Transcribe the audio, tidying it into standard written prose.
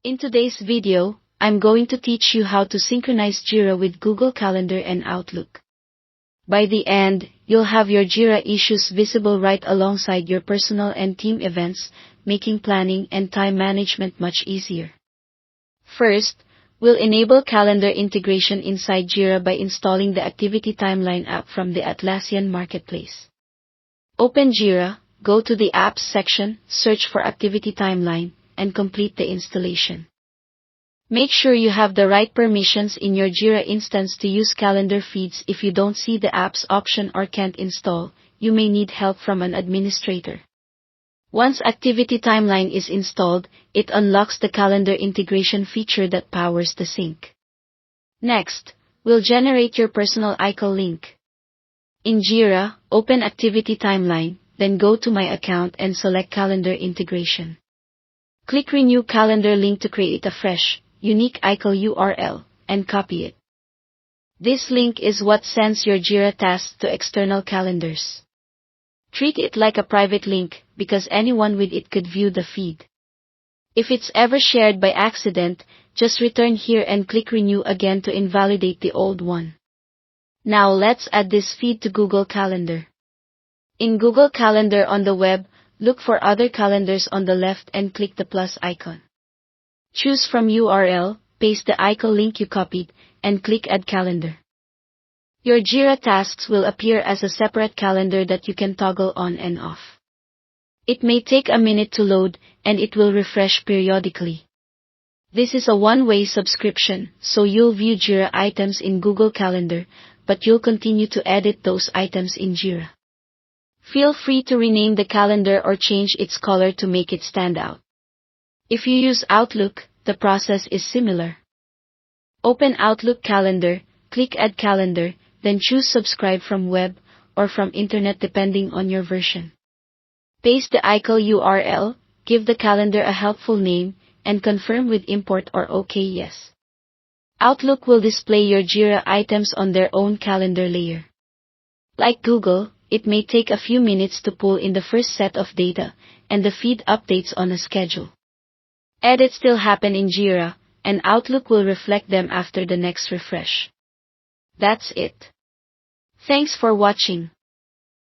In today's video, I'm going to teach you how to synchronize Jira with Google Calendar and Outlook. By the end, you'll have your Jira issues visible right alongside your personal and team events, making planning and time management much easier. First, we'll enable calendar integration inside Jira by installing the Activity Timeline app from the Atlassian Marketplace. Open Jira, go to the Apps section, search for Activity Timeline, and complete the installation. Make sure you have the right permissions in your Jira instance to use calendar feeds. If you don't see the apps option or can't install, you may need help from an administrator. Once Activity Timeline is installed, it unlocks the calendar integration feature that powers the sync. Next, we'll generate your personal icon link. In Jira, open Activity Timeline, then go to My Account and select Calendar Integration. Click Renew Calendar Link to create a fresh, unique icon URL, and copy it. This link is what sends your Jira tasks to external calendars. Treat it like a private link, because anyone with it could view the feed. If it's ever shared by accident, just return here and click Renew again to invalidate the old one. Now let's add this feed to Google Calendar. In Google Calendar on the web, look for Other Calendars on the left and click the plus icon. Choose from URL, paste the icon link you copied, and click Add Calendar. Your Jira tasks will appear as a separate calendar that you can toggle on and off. It may take a minute to load, and it will refresh periodically. This is a one-way subscription, so you'll view Jira items in Google Calendar, but you'll continue to edit those items in Jira. Feel free to rename the calendar or change its color to make it stand out. If you use Outlook, the process is similar. Open Outlook Calendar, click Add Calendar, then choose Subscribe from web or from internet depending on your version. Paste the icon URL, give the calendar a helpful name, and confirm with Import or OK Yes. Outlook will display your Jira items on their own calendar layer. Like Google, it may take a few minutes to pull in the first set of data, and the feed updates on a schedule. Edits still happen in Jira, and Outlook will reflect them after the next refresh. That's it. Thanks for watching.